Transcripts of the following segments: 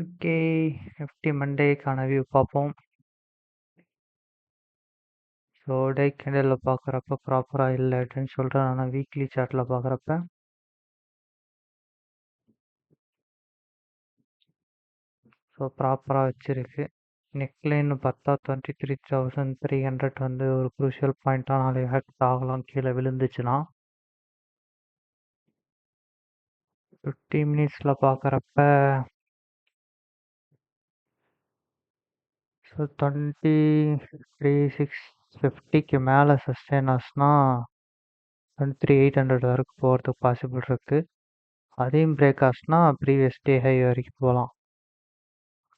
Okay. Nifty மண்டேக்கான view பார்ப்போம். So day கேண்டலில் பார்க்குறப்ப ப்ராப்பராக இல்லை அப்படின்னு சொல்கிறேன். ஆனால் வீக்லி சார்ட்டில் பார்க்குறப்ப ஸோ ப்ராப்பராக வச்சுருக்கு. நெக்லைன்னு பார்த்தா 23,300 வந்து ஒரு குரூஷியல் பாயிண்ட்டாக நாளைக்கு ஹேக்ட் ஆகலாம் கீழே விழுந்துச்சுன்னா. 50 மினிட்ஸில் பார்க்குறப்ப ஸோ 23,650க்கு மேலே சஸ்டெயின் ஆச்சுன்னா 23,800 வரைக்கும் போகிறதுக்கு பாசிபிள் இருக்குது. அதையும் பிரேக் ஆச்சுன்னா ப்ரீவியஸ் டே ஹை வரைக்கும் போகலாம்.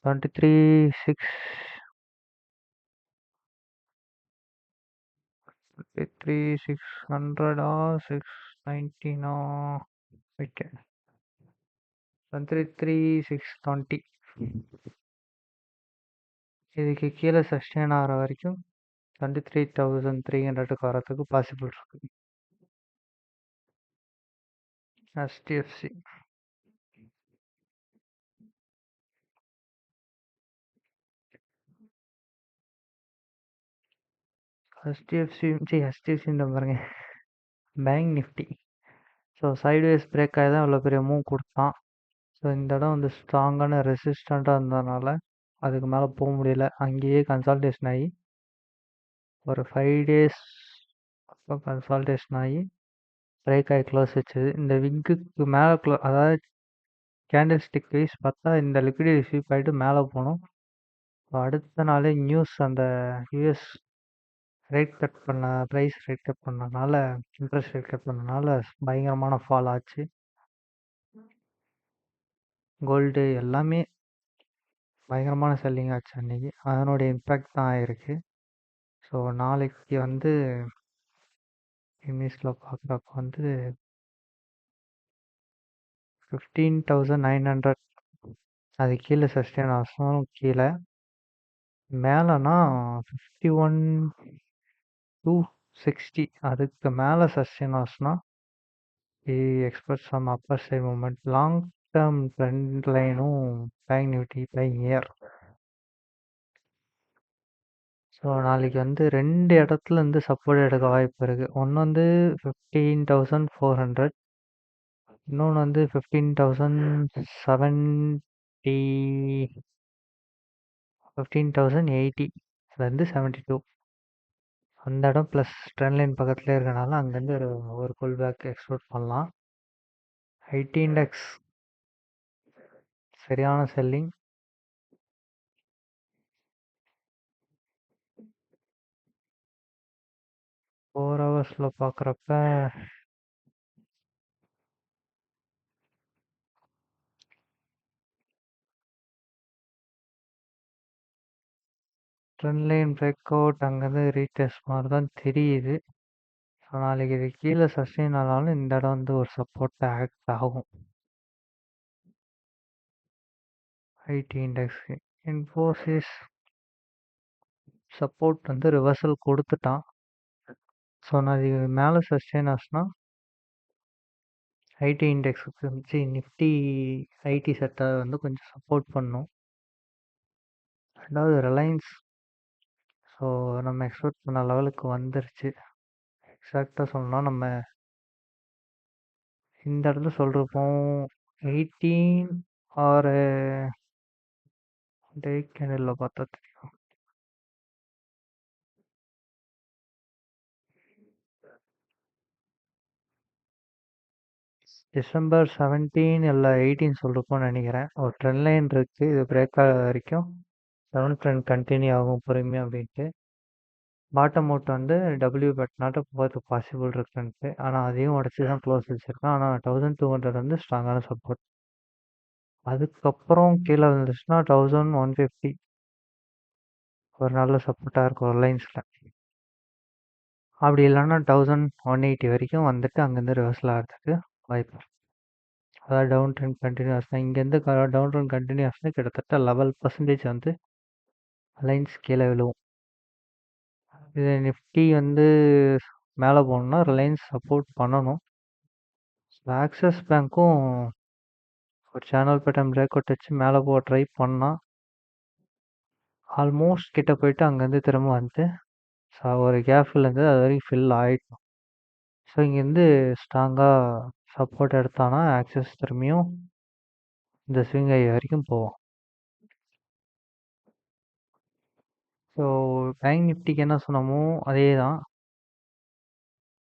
23,600 690 ஓகே 23,620 இதுக்கு கீழே சஸ்டெயின் ஆகிற வரைக்கும் 23,300 வரத்துக்கு பாசிபிள் இருக்கு. HDFC HDFC பாருங்க bank Nifty. So sideways break ஆகி தான் இவ்வளோ பெரிய மூவ் கொடுத்தான். ஸோ இந்த இடம் வந்து ஸ்ட்ராங்கான ரெசிஸ்டண்ட்டாக இருந்ததுனால அதுக்கு மேலே போக முடியல. அங்கேயே கன்சால்டேஷன் ஆகி ஒரு 5 டேஸ் அப்போ கன்சால்டேஷன் ஆகி பிரேக் ஆகி க்ளோஸ் வச்சுது. இந்த விங்குக்கு மேலே அதாவது கேண்டில் ஸ்டிக் வைஸ் பார்த்தா இந்த லிக்விடிட்டி ஸ்வீப் ஆகிட்டு மேலே போகணும். அடுத்த நாளே நியூஸ் அந்த யூஎஸ் ரேட் கட் பண்ண ப்ரைஸ் ரேட் கட் பண்ணனால இன்ட்ரெஸ்ட் ரேட் கட் பண்ணனால பயங்கரமான ஃபால் ஆச்சு. கோல்டு எல்லாமே பயங்கரமான செல்லிங் ஆச்சு அன்றைக்கி. அதனுடைய இம்பேக்ட் தான் ஆகிருக்கு. ஸோ நாளைக்கு வந்து இங்கிலீஷில் பார்க்குறப்ப வந்து 15,900 அது கீழே சஸ்டெயின் ஆகும். கீழே மேலேனா 51,260 அதுக்கு மேலே சஸ்டெயின் ஆச்சுன்னா expect some upper side moment. Long term trend லைனும் bank Nifty buying year. So நாளைக்கு வந்து 2 இடத்துல இருந்து சப்போர்ட் எடுக்க வாய்ப்பு இருக்குது. ஒன்று வந்து 15,400 இன்னொன்று வந்து 15,070 15,080 72 அந்த இடம் ப்ளஸ் ட்ரெண்ட் லைன் பக்கத்துலேயே இருக்கனால அங்கேருந்து ஒரு புல் பேக் எக்ஸ்பெக்ட் பண்ணலாம். ஐடி இண்டெக்ஸ் சரியான செல்லிங். ஃபோர் ஹவர்ஸில் பார்க்குறப்ப ட்ரெண்ட் லைன் பிரேக் அவுட் அங்கேருந்து ரீடெஸ்ட் மாதிரி தான் தெரியுது. ஸோ நாளைக்கு இது கீழே சஸ்டெயின் ஆனாலும் இந்த இடம் வந்து ஒரு சப்போர்ட்டாக ஆக்ட் ஆகும். ஐடி இண்டெக்ஸ்க்கு இன்ஃபோசிஸ் சப்போர்ட் வந்து ரிவர்சல் கொடுத்துட்டான். ஸோ நான் இது மேலே சஸ்டெயின் ஆச்சுன்னா ஐடி இண்டெக்ஸுக்கு நிஃப்டி ஐடி செக்டர் வந்து கொஞ்சம் சப்போர்ட் பண்ணும். ரெண்டாவது ரிலையன்ஸ் ஸோ நம்ம எக்ஸ்பெக்ட் பண்ண லெவலுக்கு வந்துருச்சு. எக்ஸாக்டாக சொல்லணும்னா நம்ம இந்த இடத்துல சொல்லிருப்போம் 18 ஆர் டே கேண்டில் பார்த்தா தெரியும். டிசம்பர் 17 இல்லை 18 சொல்லிருப்போம்னு நினைக்கிறேன். ஒரு ட்ரெண்ட் லைன் இருக்குது. இது பிரேக் ஆகிற வரைக்கும் டவுன் ட்ரெண்ட் கண்டினியூ ஆகும் பொறுமையாக அப்படின்ட்டு. பாட்டம் அவுட் வந்து டபிள்யூ பட்னாட்ட போகிறதுக்கு பாசிபிள் இருக்குன்ட்டு. ஆனால் அதையும் உடச்சி தான் க்ளோஸ் வச்சுருக்கேன். ஆனால் 1200 வந்து ஸ்ட்ராங்கான சப்போர்ட். அதுக்கப்புறம் கீழே வந்துச்சுன்னா 1150 ஒரு நல்ல சப்போர்ட்டாக இருக்கும் ரிலையன்ஸில். அப்படி இல்லைன்னா 1180 வரைக்கும் வந்துட்டு அங்கேருந்து ரிவர்சல் ஆகிறதுக்கு வாய்ப்பு. அதாவது டவுன் ட்ரெண்ட் கண்டினியூஸ் தான். இங்கேருந்து டவுன் ட்ரெண்ட் கண்டினியூஸ்னா கிட்டத்தட்ட 11% வந்து ரிலையன்ஸ் கீழே விழுவும். இது நிஃப்டி வந்து மேலே போகணுன்னா ரிலையன்ஸ் சப்போர்ட் பண்ணணும். ஆக்சிஸ் பேங்க்கும் ஒரு சேனல் பேட்டர்ன் பிரேக் அவுட் வச்சு மேலே போக ட்ரை பண்ணால் ஆல்மோஸ்ட் கிட்ட போயிட்டு அங்கேருந்து திரும்ப வந்து ஒரு கேஃபில் இருந்து அது வரைக்கும் ஃபில் ஆகிட்டோம். ஸோ இங்கேருந்து ஸ்ட்ராங்காக சப்போர்ட் எடுத்தானா ஆக்சஸ் திரும்பியும் இந்த ஸ்விங் ஐ வரைக்கும் போவோம். ஸோ பேங்க் நிஃப்டிக்கு என்ன சொன்னமோ அதே தான்.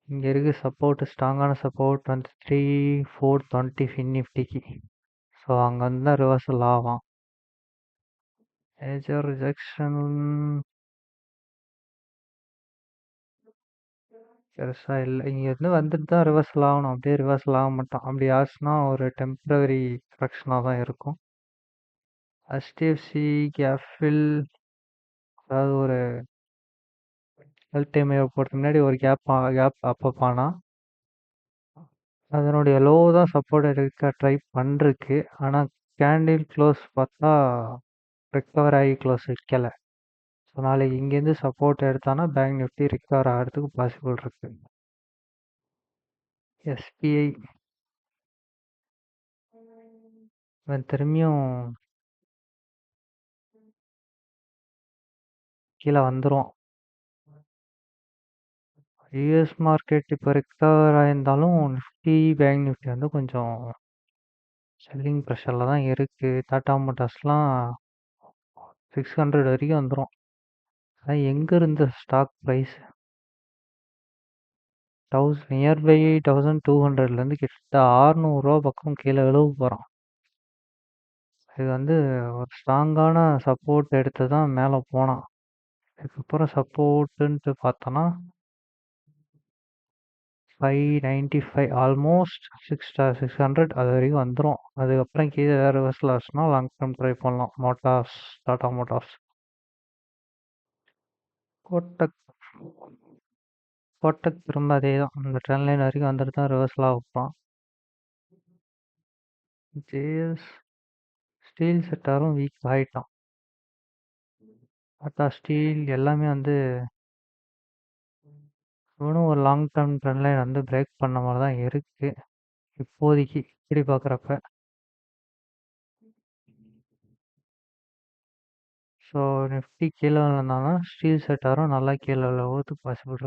இங்கே இருக்குது சப்போர்ட், ஸ்ட்ராங்கான சப்போர்ட் வந்து 3420 ஃபின் நிஃப்டிக்கு. ஸோ அங்கேருந்து தான் ரிவர்சல் ஆகும். மேஜர் ரிஜெக்ஷன் பெருசாக இல்லை. இங்கேருந்து வந்துட்டு தான் ரிவர்சல் ஆகணும். அப்படியே ரிவர்சல் ஆக மாட்டான். அப்படி ஆச்சுன்னா ஒரு டெம்ப்ரவரி கரெக்ஷனாக தான் இருக்கும். HDFC கேஃபில் அதாவது ஒரு ஹெல்த் டைம் போகிறதுக்கு முன்னாடி ஒரு கேப் அப்பப் ஆனால் அதனுடைய லோ தான் சப்போர்ட் எடுக்க ட்ரை பண்ணிருக்கு. ஆனால் கேண்டில் க்ளோஸ் பார்த்தா ரிக்கவர் ஆகி க்ளோஸ் வைக்கலை. ஸோ நாளைக்கு இங்கேருந்து சப்போர்ட் எடுத்தானா பேங்க் நிஃப்டி ரிக்கவர் ஆகிறதுக்கு பாசிபிள் இருக்கு. SBI இவன் திரும்பியும் கீழே வந்துடும். யூஎஸ் மார்க்கெட் இப்போ ரிக்கவர் ஆயிருந்தாலும் நிஃப்டி பேங்க் நிஃப்டி வந்து கொஞ்சம் செல்லிங் ப்ரெஷரில் தான் இருக்குது. டாடா மோட்டார்ஸ்லாம் 600 வரைக்கும் வந்துடும். அதான் எங்கே இருந்த ஸ்டாக் ப்ரைஸ் நியர்பை 1200லேருந்து கிட்ட 600 பக்கம் கீழே விழுவ போகிறான். இது வந்து ஒரு ஸ்ட்ராங்கான சப்போர்ட் எடுத்து தான் மேலே போனான். அதுக்கப்புறம் சப்போர்ட்டுன்ட்டு பார்த்தோன்னா 595 ஆல்மோஸ்ட் 600 அது வரைக்கும் வந்துடும். அதுக்கப்புறம் கீழே வேறு ரிவர்சல் ஆச்சுன்னா லாங் டேர்ம் ட்ரை பண்ணலாம். Motors, Tata motors. கோட்டக் கோட்டக் திரும்ப அதே தான். இந்த ட்ரெண்ட் லைன் வரைக்கும் வந்துட்டு தான் ரிவர்சல் ஆகப்பான். ஜேஎஸ் ஸ்டீல் செக்டாரும் வீக் ஆகிட்டான். டாடா ஸ்டீல் எல்லாமே வந்து இவனும் ஒரு லாங் டேர்ம் ட்ரெண்ட் லைன் வந்து பிரேக் பண்ண மாதிரி தான் இருக்குது இப்போதைக்கு இப்படி பார்க்குறப்ப. ஸோ நிஃப்டி கீழே விழுந்தாலும் ஸ்டீல் செக்டாரும் நல்லா கீழே விழுவதுக்கு பாசிபிள் இருக்கு.